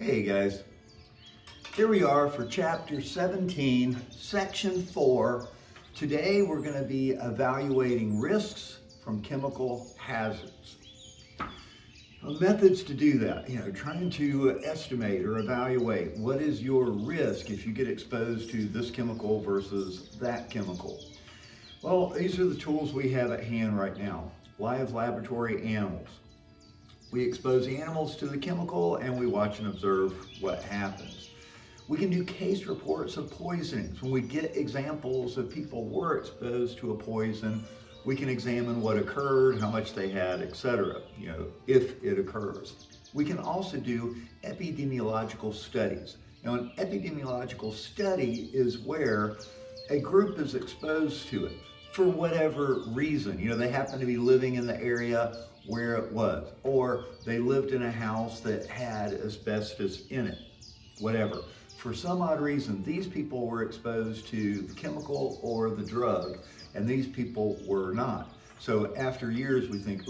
Hey guys, here we are for Chapter 17, Section 4. Today we're going to be evaluating risks from chemical hazards. Methods to do that, trying to estimate or evaluate what is your risk if you get exposed to this chemical versus that chemical. Well, these are the tools we have at hand right now. Live laboratory animals. We expose the animals to the chemical and we watch and observe what happens. We can do case reports of poisonings. When we get examples of people were exposed to a poison, we can examine what occurred, how much they had, etc., if it occurs. We can also do epidemiological studies. Now, an epidemiological study is where a group is exposed to it for whatever reason. They happen to be living in the area where it was, or they lived in a house that had asbestos in it, whatever. For some odd reason, these people were exposed to the chemical or the drug, and these people were not. So after years, we think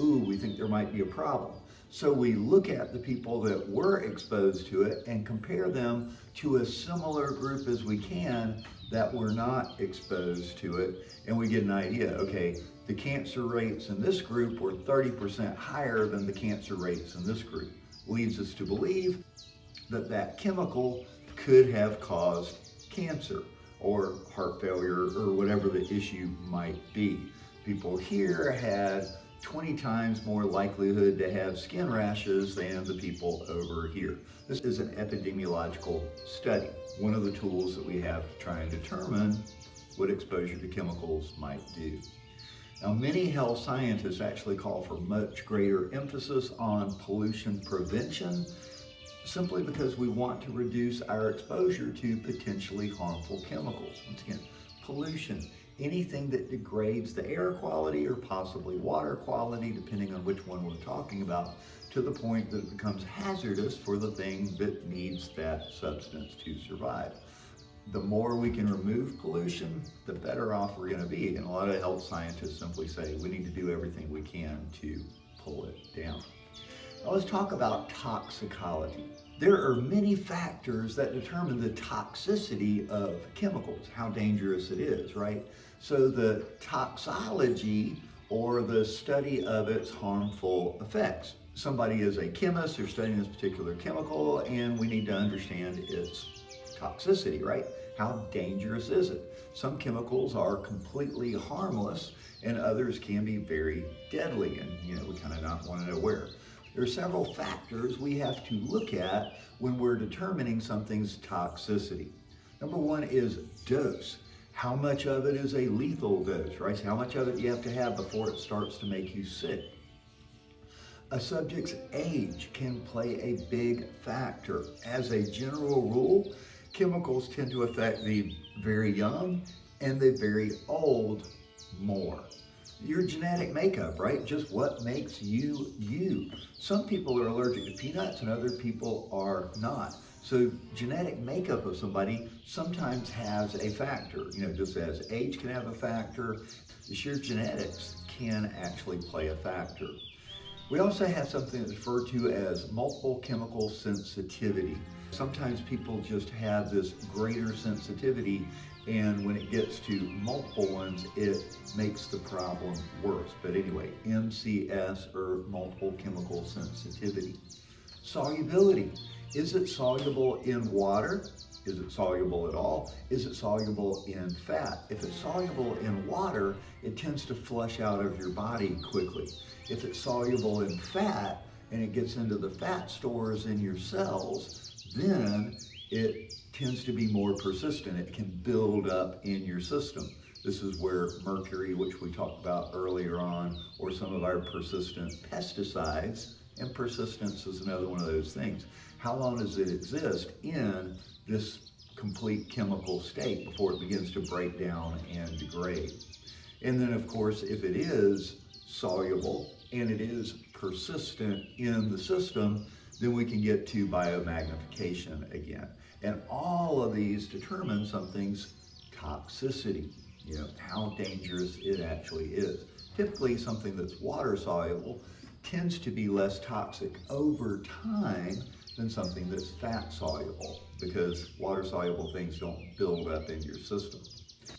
there might be a problem. So we look at the people that were exposed to it and compare them to a similar group as we can that were not exposed to it, and we get an idea, okay, the cancer rates in this group were 30% higher than the cancer rates in this group. Leads us to believe that that chemical could have caused cancer or heart failure or whatever the issue might be. People here had 20 times more likelihood to have skin rashes than the people over here. This is an epidemiological study, one of the tools that we have to try and determine what exposure to chemicals might do. Now, many health scientists actually call for much greater emphasis on pollution prevention, simply because we want to reduce our exposure to potentially harmful chemicals. Once again, pollution, anything that degrades the air quality or possibly water quality, depending on which one we're talking about, to the point that it becomes hazardous for the thing that needs that substance to survive. The more we can remove pollution, the better off we're going to be. And a lot of health scientists simply say we need to do everything we can to pull it down. Now let's talk about toxicology. There are many factors that determine the toxicity of chemicals, how dangerous it is, right? So the toxicology, or the study of its harmful effects. Somebody is a chemist, they're studying this particular chemical, and we need to understand its toxicity, right? How dangerous is it? Some chemicals are completely harmless and others can be very deadly, and we kind of not want to know where. There are several factors we have to look at when we're determining something's toxicity. Number one is dose. How much of it is a lethal dose, right? So how much of it you have to have before it starts to make you sick. A subject's age can play a big factor. As a general rule, chemicals tend to affect the very young and the very old more. Your genetic makeup, right? Just what makes you you. Some people are allergic to peanuts and other people are not. So genetic makeup of somebody sometimes has a factor, just as age can have a factor, the sheer genetics can actually play a factor. We also have something that's referred to as multiple chemical sensitivity. Sometimes people just have this greater sensitivity, and when it gets to multiple ones, it makes the problem worse. But anyway, MCS, or multiple chemical sensitivity. Solubility. Is it soluble in water? Is it soluble at all? Is it soluble in fat? If it's soluble in water, it tends to flush out of your body quickly. If it's soluble in fat and it gets into the fat stores in your cells, then it tends to be more persistent. It can build up in your system. This is where mercury, which we talked about earlier on, or some of our persistent pesticides, and persistence is another one of those things. How long does it exist in this complete chemical state before it begins to break down and degrade? And then, of course, if it is soluble and it is persistent in the system, then we can get to biomagnification again. And all of these determine something's toxicity, how dangerous it actually is. Typically, something that's water soluble tends to be less toxic over time than something that's fat soluble, because water soluble things don't build up in your system.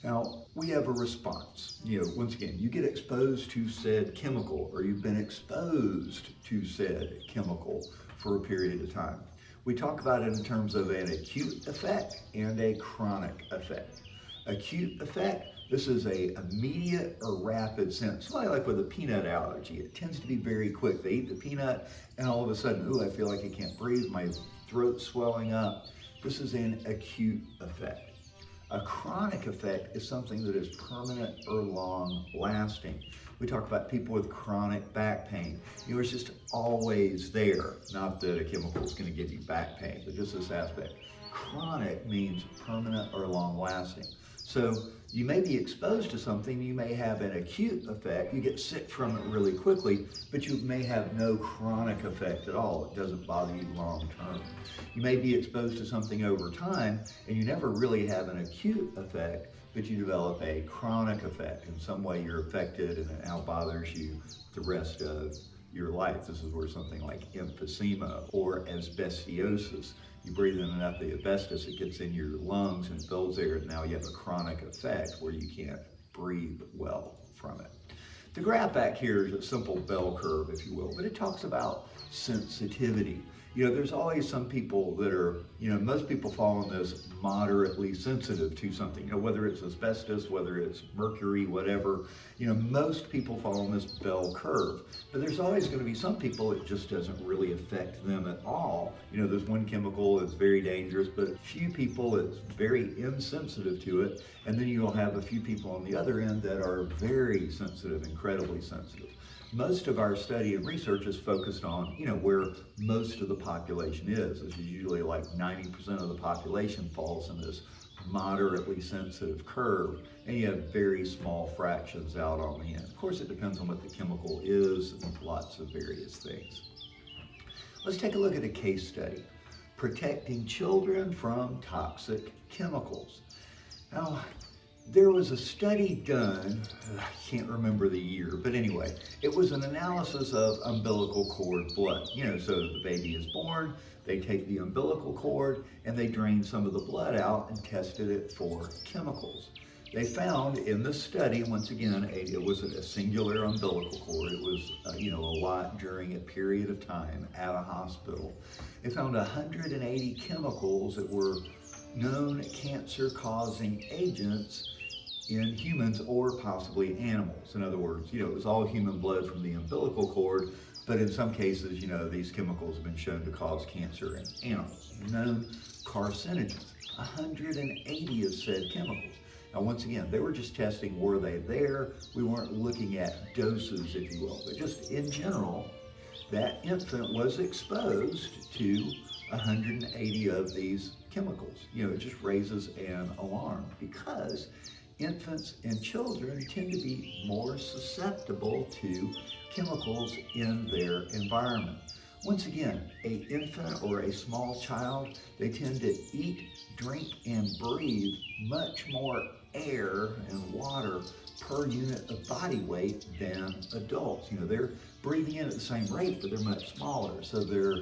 Now, we have a response. Once again, you get exposed to said chemical, or you've been exposed to said chemical for a period of time. We talk about it in terms of an acute effect and a chronic effect. Acute effect, this is a immediate or rapid sense. Somebody like with a peanut allergy, it tends to be very quick. They eat the peanut and all of a sudden, ooh, I feel like I can't breathe, my throat's swelling up. This is an acute effect. A chronic effect is something that is permanent or long lasting. We talk about people with chronic back pain. It's just always there. Not that a chemical is going to give you back pain, but just this aspect. Chronic means permanent or long lasting. So you may be exposed to something, you may have an acute effect, you get sick from it really quickly, but you may have no chronic effect at all. It doesn't bother you long term. You may be exposed to something over time and you never really have an acute effect, but you develop a chronic effect. In some way you're affected and it now bothers you the rest of your life. This is where something like emphysema or asbestosis, you breathe in enough of the asbestos, it gets in your lungs and builds there, and now you have a chronic effect where you can't breathe well from it. The graph back here is a simple bell curve, if you will, but it talks about sensitivity. There's always some people that are, most people fall in this moderately sensitive to something, whether it's asbestos, whether it's mercury, whatever, most people fall in this bell curve. But there's always going to be some people it just doesn't really affect them at all. There's one chemical that's very dangerous, but a few people it's very insensitive to it. And then you'll have a few people on the other end that are very sensitive, incredibly sensitive. Most of our study and research is focused on, where most of the population is. This is usually like 90% of the population falls in this moderately sensitive curve, and you have very small fractions out on the end. Of course, it depends on what the chemical is and lots of various things. Let's take a look at a case study. Protecting children from toxic chemicals. Now, there was a study done, I can't remember the year, but anyway, it was an analysis of umbilical cord blood. So the baby is born, they take the umbilical cord and they drain some of the blood out and tested it for chemicals. They found in the study, once again, it was a singular umbilical cord. It was, a lot during a period of time at a hospital. They found 180 chemicals that were known cancer-causing agents in humans or possibly animals. In other words, it was all human blood from the umbilical cord, but in some cases, these chemicals have been shown to cause cancer in animals. Known carcinogens, 180 of said chemicals. Now, once again, they were just testing, were they there? We weren't looking at doses, if you will, but just in general, that infant was exposed to 180 of these chemicals. It just raises an alarm because infants and children tend to be more susceptible to chemicals in their environment. Once again, an infant or a small child, they tend to eat, drink, and breathe much more air and water per unit of body weight than adults. They're breathing in at the same rate, but they're much smaller. So their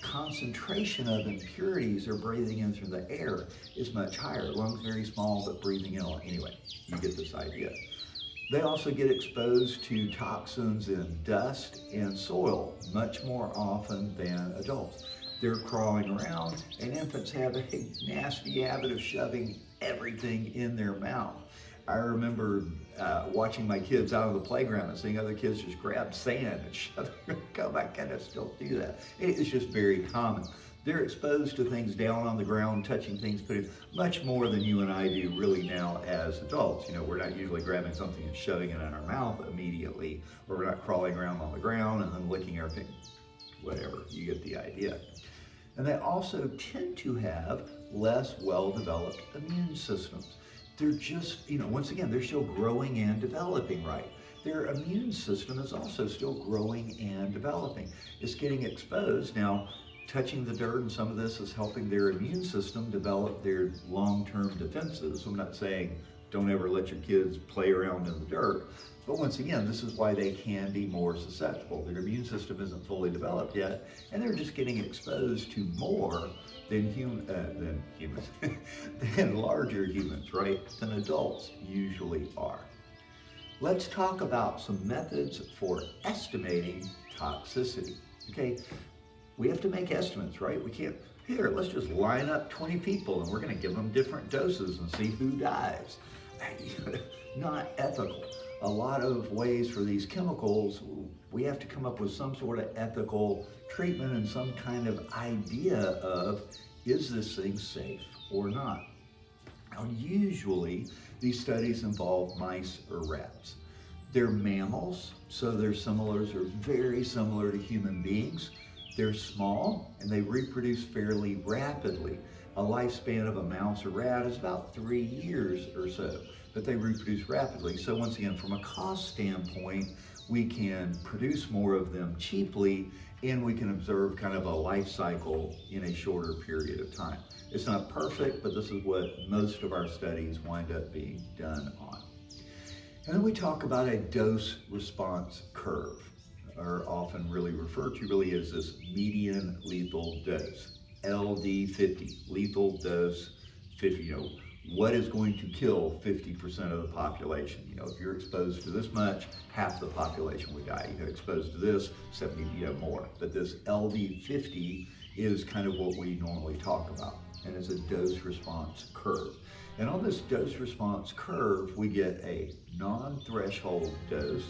concentration of impurities they're breathing in through the air is much higher. Lungs very small, but breathing in a lot. Anyway, you get this idea. They also get exposed to toxins in dust and soil much more often than adults. They're crawling around, and infants have a nasty habit of shoving everything in their mouth. I remember watching my kids out on the playground and seeing other kids just grab sand and shove it. Go back and I still do that. It's just very common. They're exposed to things down on the ground, touching things, putting much more than you and I do really now as adults. We're not usually grabbing something and shoving it in our mouth immediately, or we're not crawling around on the ground and then licking everything. Whatever, you get the idea. And they also tend to have less well-developed immune systems. They're just, once again, they're still growing and developing, right? Their immune system is also still growing and developing. It's getting exposed. Now, touching the dirt and some of this is helping their immune system develop their long-term defenses. I'm not saying don't ever let your kids play around in the dirt, But once again, this is why they can be more susceptible. Their immune system isn't fully developed yet, and they're just getting exposed to more than humans, than larger humans, right? Than adults usually are. Let's talk about some methods for estimating toxicity. Okay, we have to make estimates, right? We can't, here, let's just line up 20 people and we're gonna give them different doses and see who dies. Not ethical. A lot of ways for these chemicals, we have to come up with some sort of ethical treatment and some kind of idea of, is this thing safe or not? Now, usually these studies involve mice or rats. They're mammals, so their similars are very similar to human beings. They're small and they reproduce fairly rapidly. A lifespan of a mouse or rat is about 3 years or so, but they reproduce rapidly. So once again, from a cost standpoint, we can produce more of them cheaply and we can observe kind of a life cycle in a shorter period of time. It's not perfect, but this is what most of our studies wind up being done on. And then we talk about a dose response curve, or often really referred to really as this median lethal dose, LD50, lethal dose 50, what is going to kill 50% of the population? If you're exposed to this much, half the population would die. Exposed to this, 70, more. But this LD50 is kind of what we normally talk about, and it's a dose response curve. And on this dose response curve, we get a non-threshold dose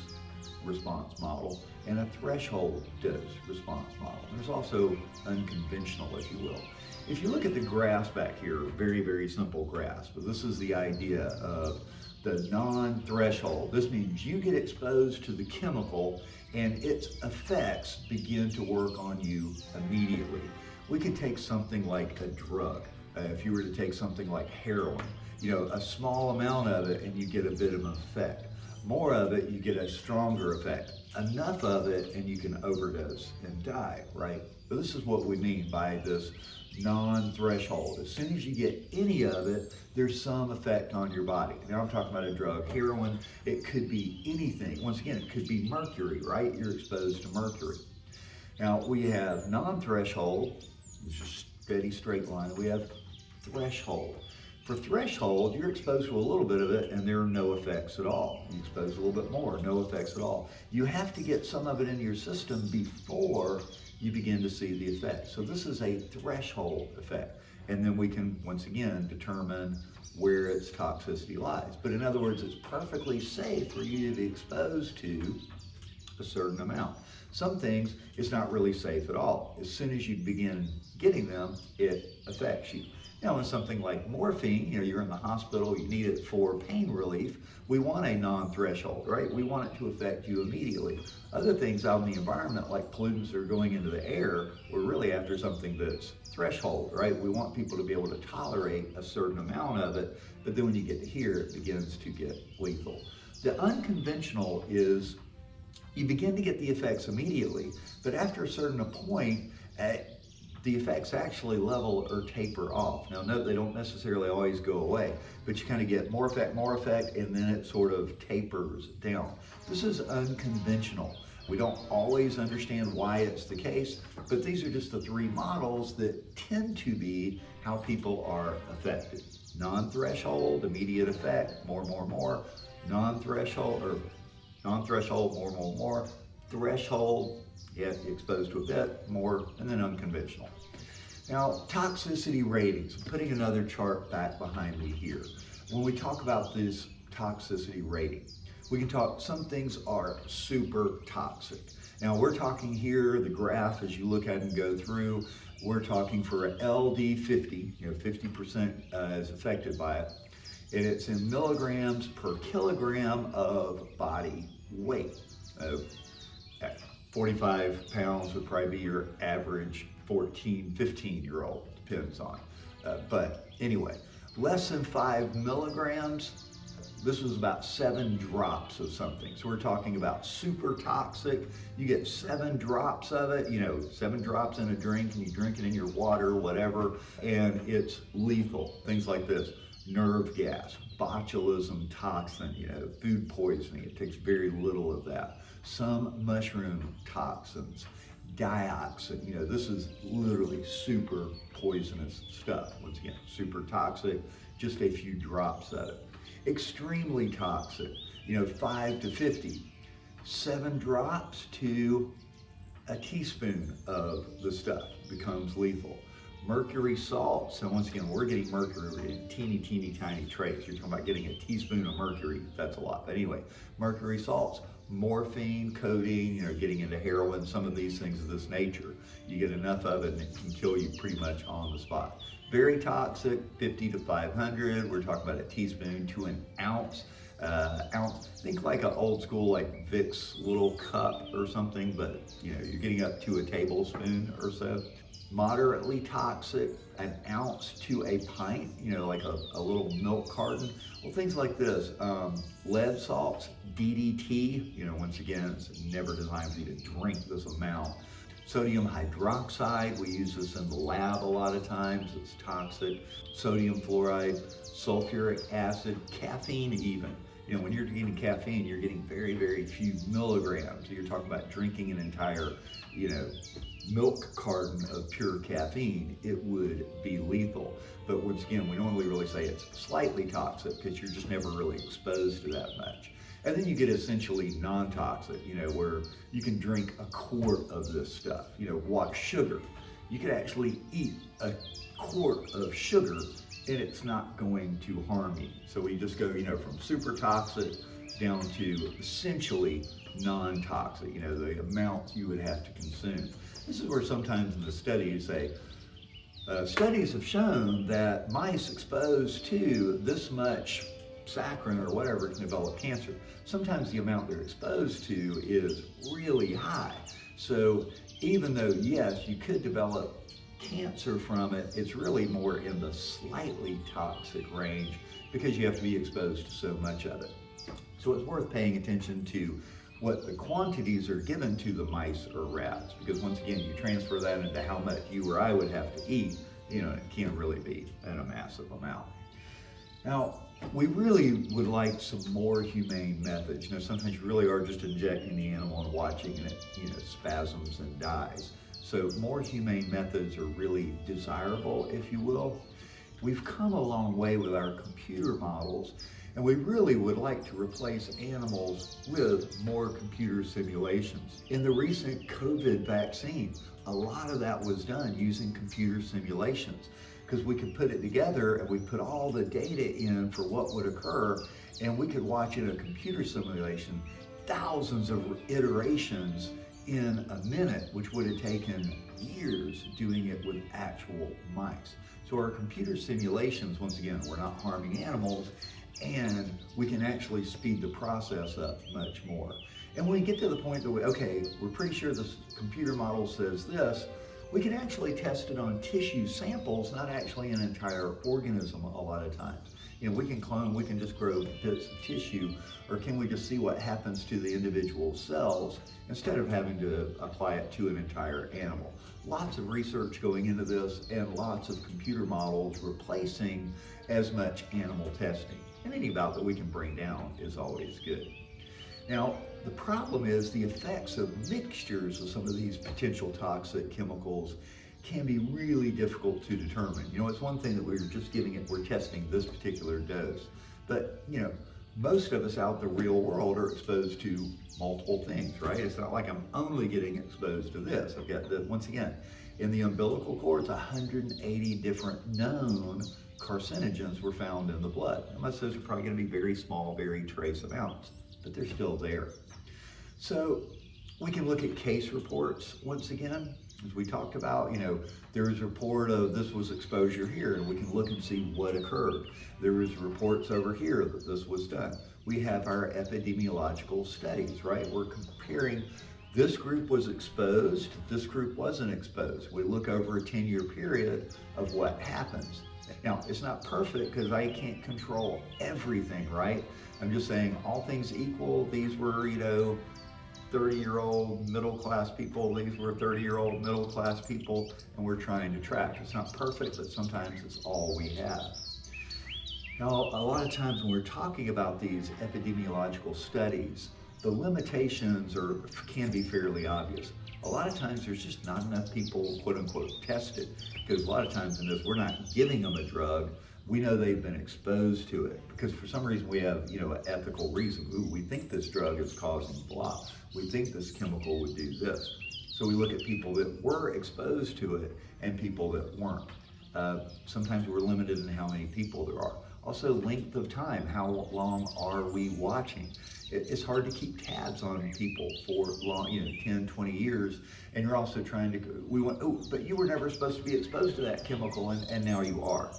response model and a threshold dose response model. There's also unconventional, if you will. If you look at the graphs back here, very, very simple graphs, but this is the idea of the non-threshold. This means you get exposed to the chemical and its effects begin to work on you immediately. We could take something like a drug. If you were to take something like heroin, a small amount of it and you get a bit of an effect. More of it, you get a stronger effect. Enough of it and you can overdose and die, right? But this is what we mean by this non-threshold. As soon as you get any of it, there's some effect on your body. Now I'm talking about a drug, heroin, it could be anything. Once again, it could be mercury, right? You're exposed to mercury. Now we have non-threshold, it's just steady straight line. We have threshold. For threshold, you're exposed to a little bit of it and there are no effects at all. You expose a little bit more, no effects at all. You have to get some of it in your system before you begin to see the effect. So this is a threshold effect. And then we can, once again, determine where its toxicity lies. But in other words, it's perfectly safe for you to be exposed to a certain amount. Some things, it's not really safe at all. As soon as you begin getting them, it affects you. Now, in something like morphine, you're in the hospital, you need it for pain relief, we want a non-threshold, right? We want it to affect you immediately. Other things out in the environment, like pollutants that are going into the air, we're really after something that's threshold, right? We want people to be able to tolerate a certain amount of it, but then when you get to here, it begins to get lethal. The unconventional is you begin to get the effects immediately, but after a certain point, the effects actually level or taper off. Now note, they don't necessarily always go away, but you kind of get more effect, and then it sort of tapers down. This is unconventional. We don't always understand why it's the case, but these are just the three models that tend to be how people are affected. Non-threshold, immediate effect, more. Non-threshold, more. Threshold, yeah, exposed to a bit more, and then unconventional. Now, toxicity ratings. I'm putting another chart back behind me here. When we talk about this toxicity rating, we can talk, some things are super toxic. Now, we're talking here, the graph, as you look at and go through, we're talking for a LD50, 50% is affected by it, and it's in milligrams per kilogram of body weight. 45 pounds would probably be your average 14, 15-year-old, depends on. But anyway, less than 5 milligrams, this was about 7 drops of something. So we're talking about super toxic. You get 7 drops of it, 7 drops in a drink, and you drink it in your water, whatever, and it's lethal. Things like this. nerve gas, botulism toxin, food poisoning. It takes very little of that. Some mushroom toxins, dioxin, this is literally super poisonous stuff. Once again, super toxic, just a few drops of it. Extremely toxic, 5 to 50, 7 drops to a teaspoon of the stuff becomes lethal. Mercury salt, so once again, we're getting mercury in teeny tiny trace. You're talking about getting a teaspoon of mercury, that's a lot. But anyway, mercury salts, morphine, codeine, getting into heroin, some of these things of this nature. You get enough of it and it can kill you pretty much on the spot. Very toxic, 50 to 500. We're talking about a teaspoon to an ounce. Think like an old school like Vicks little cup or something, but you're getting up to a tablespoon or so. Moderately toxic, an ounce to a pint, like a little milk carton. Well, things like this, lead salts, DDT, once again, it's never designed for you to drink this amount. Sodium hydroxide, we use this in the lab a lot of times, it's toxic. Sodium fluoride, sulfuric acid, caffeine even. When you're getting caffeine, you're getting very few milligrams. You're talking about drinking an entire, milk carton of pure caffeine, it would be lethal. But once again, we normally really say it's slightly toxic because you're just never really exposed to that much. And then you get essentially non-toxic, where you can drink a quart of this stuff. Sugar. You could actually eat a quart of sugar and it's not going to harm you. So we just go, from super toxic down to essentially non-toxic, the amount you would have to consume. This is where sometimes in the studies say, studies have shown that mice exposed to this much saccharin or whatever can develop cancer. Sometimes the amount they're exposed to is really high. So even though, yes, you could develop cancer from it, it's really more in the slightly toxic range because you have to be exposed to so much of it. So it's worth paying attention to what the quantities are given to the mice or rats, because once again, you transfer that into how much you or I would have to eat, it can't really be in a massive amount. Now, we really would like some more humane methods. Sometimes you really are just injecting the animal and watching it, spasms and dies. So more humane methods are really desirable, if you will. We've come a long way with our computer models, and we really would like to replace animals with more computer simulations. In the recent COVID vaccine, a lot of that was done using computer simulations because we could put it together and we put all the data in for what would occur, and we could watch in a computer simulation thousands of iterations in a minute, which would have taken years doing it with actual mice. So our computer simulations, once again, we're not harming animals, and we can actually speed the process up much more. And when we get to the point that we're pretty sure this computer model says this, we can actually test it on tissue samples, not actually an entire organism a lot of times. We can clone, we can just grow bits of tissue, or can we just see what happens to the individual cells instead of having to apply it to an entire animal? Lots of research going into this and lots of computer models replacing as much animal testing. And any bout that we can bring down is always good. Now, the problem is the effects of mixtures of some of these potential toxic chemicals can be really difficult to determine. It's one thing that we're just we're testing this particular dose, but most of us out in the real world are exposed to multiple things, right? It's not like I'm only getting exposed to this. I've got once again, in the umbilical cord, 180 different known carcinogens were found in the blood. And most of those are probably going to be very small, very trace amounts, but they're still there. So we can look at case reports once again. As we talked about, there is a report of this was exposure here, and we can look and see what occurred. There was reports over here that this was done. We have our epidemiological studies, right? We're comparing this group was exposed, this group wasn't exposed. We look over a 10-year period of what happens. Now, it's not perfect because I can't control everything, right? I'm just saying all things equal, these were, 30-year-old middle-class people, these were 30-year-old middle-class people, and we're trying to track. It's not perfect, but sometimes it's all we have. Now, a lot of times when we're talking about these epidemiological studies, the limitations can be fairly obvious. A lot of times there's just not enough people, quote unquote, tested, because a lot of times in this, we're not giving them a drug. We know they've been exposed to it because for some reason we have, an ethical reason. Ooh, we think this drug is causing blah. We think this chemical would do this. So we look at people that were exposed to it and people that weren't. Sometimes we're limited in how many people there are. Also, length of time. How long are we watching? It's hard to keep tabs on people for long, 10, 20 years. And you're also trying to, but you were never supposed to be exposed to that chemical and now you are.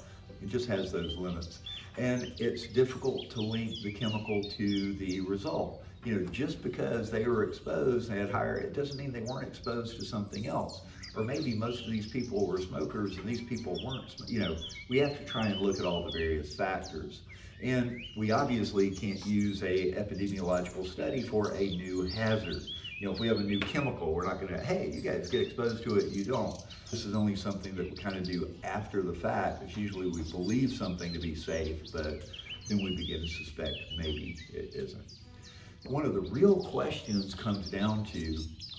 It just has those limits. And it's difficult to link the chemical to the result. Just because they were exposed, they had higher, it doesn't mean they weren't exposed to something else. Or maybe most of these people were smokers and these people weren't. We have to try and look at all the various factors. And we obviously can't use a epidemiological study for a new hazard. If we have a new chemical, we're not gonna, hey, you guys get exposed to it, you don't. This is only something that we kind of do after the fact. It's usually we believe something to be safe, but then we begin to suspect maybe it isn't. One of the real questions comes down to,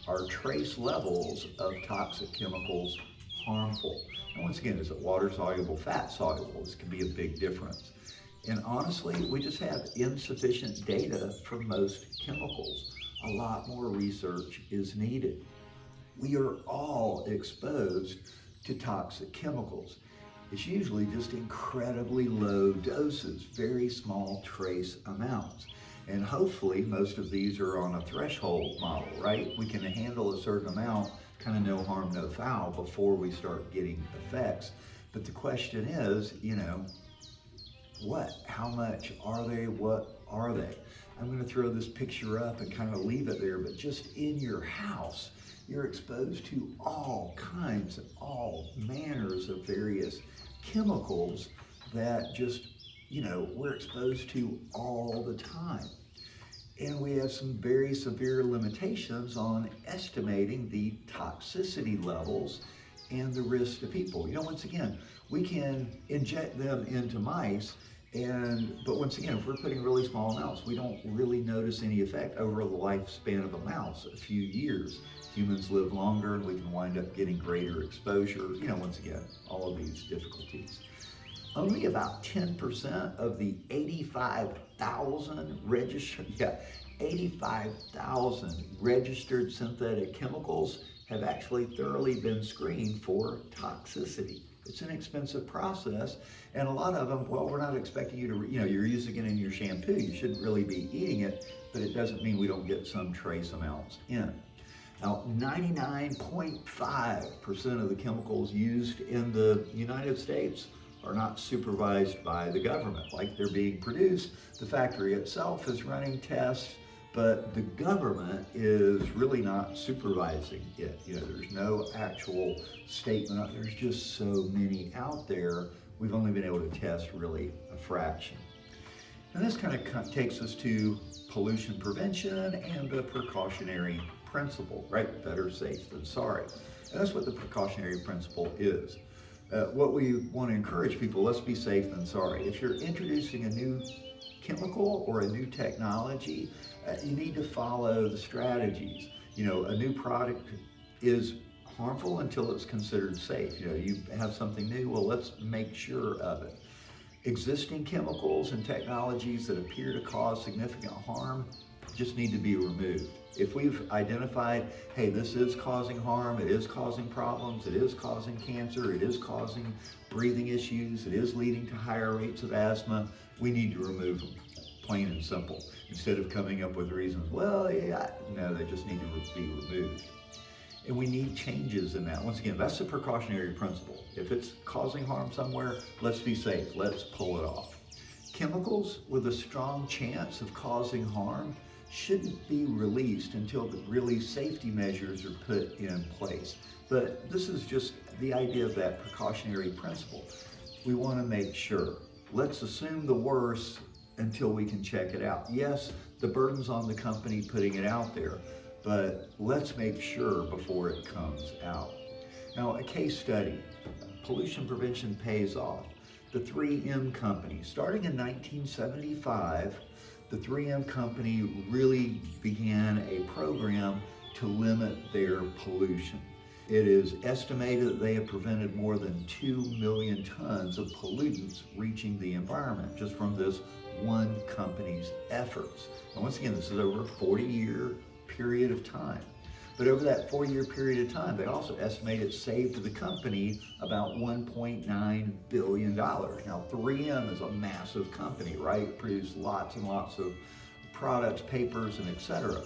are trace levels of toxic chemicals harmful? And once again, is it water soluble, fat soluble? This can be a big difference. And honestly, we just have insufficient data for most chemicals. A lot more research is needed. We are all exposed to toxic chemicals. It's usually just incredibly low doses, very small trace amounts. And hopefully most of these are on a threshold model, right? We can handle a certain amount, kind of no harm, no foul before we start getting effects. But the question is, how much are they? What are they? I'm going to throw this picture up and kind of leave it there, but just in your house, you're exposed to all kinds and all manners of various chemicals that just, we're exposed to all the time. And we have some very severe limitations on estimating the toxicity levels and the risk to people. Once again, we can inject them into mice, but once again, if we're putting really small amounts, we don't really notice any effect over the lifespan of a mouse, a few years. Humans live longer and we can wind up getting greater exposure. Once again, all of these difficulties. Only about 10% of the 85,000 registered synthetic chemicals have actually thoroughly been screened for toxicity. It's an expensive process, and a lot of them, well, we're not expecting you to, you're using it in your shampoo. You shouldn't really be eating it, but it doesn't mean we don't get some trace amounts in. Now, 99.5% of the chemicals used in the United States are not supervised by the government. Like they're being produced, the factory itself is running tests, but the government is really not supervising it. There's no actual statement. There's just so many out there. We've only been able to test really a fraction. And this kind of takes us to pollution prevention and the precautionary principle, right? Better safe than sorry. And that's what the precautionary principle is. What we want to encourage people, let's be safe than sorry. If you're introducing a new chemical or a new technology, you need to follow the strategies. A new product is harmful until it's considered safe. You have something new, well, let's make sure of it. Existing chemicals and technologies that appear to cause significant harm just need to be removed. If we've identified, hey, this is causing harm, it is causing problems, it is causing cancer, it is causing breathing issues, it is leading to higher rates of asthma, we need to remove them, plain and simple. Instead of coming up with reasons, well, yeah, no, they just need to be removed. And we need changes in that. Once again, that's the precautionary principle. If it's causing harm somewhere, let's be safe, let's pull it off. Chemicals with a strong chance of causing harm shouldn't be released until the really safety measures are put in place. But this is just the idea of that precautionary principle. We want to make sure. Let's assume the worst until we can check it out. Yes, the burden's on the company putting it out there, but let's make sure before it comes out. Now, a case study, pollution prevention pays off. the 3M company. Starting in 1975, the 3M company really began a program to limit their pollution. It is estimated that they have prevented more than 2 million tons of pollutants reaching the environment just from this one company's efforts. And once again, this is over a 40-year period of time. But over that 4-year period of time, they also estimate it saved the company about $1.9 billion. Now, 3M is a massive company, right? It produced lots and lots of products, papers, and etc.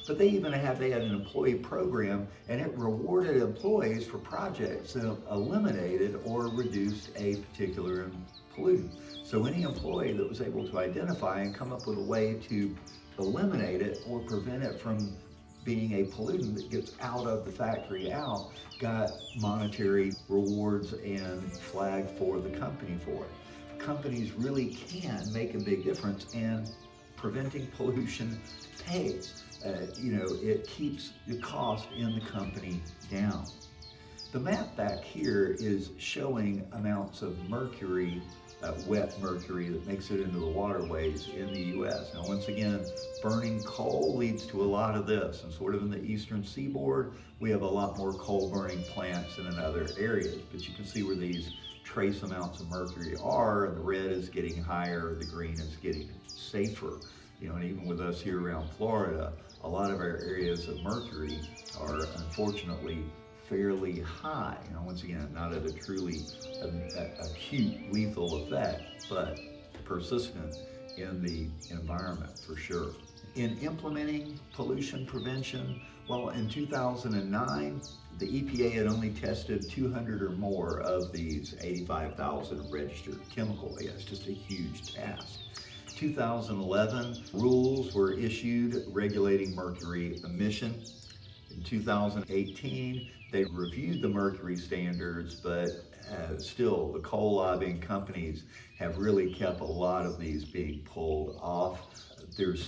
But they had an employee program, and it rewarded employees for projects that eliminated or reduced a particular pollutant. So any employee that was able to identify and come up with a way to eliminate it or prevent it from being a pollutant that gets out of the factory got monetary rewards and flagged for the company for it. Companies really can make a big difference, and preventing pollution pays. It keeps the cost in the company down. The map back here is showing amounts of mercury, wet mercury that makes it into the waterways in the U.S. Now, once again, burning coal leads to a lot of this, and sort of in the eastern seaboard, we have a lot more coal burning plants than in other areas, but you can see where these trace amounts of mercury are, and the red is getting higher, the green is getting safer. And even with us here around Florida, a lot of our areas of mercury are unfortunately fairly high. Once again, not at a truly acute lethal effect, but persistent in the environment for sure. In implementing pollution prevention, well, in 2009, the EPA had only tested 200 or more of these 85,000 registered chemicals. Yeah, it's just a huge task. 2011, rules were issued regulating mercury emission. In 2018, they reviewed the mercury standards, but still the coal lobbying companies have really kept a lot of these being pulled off. There's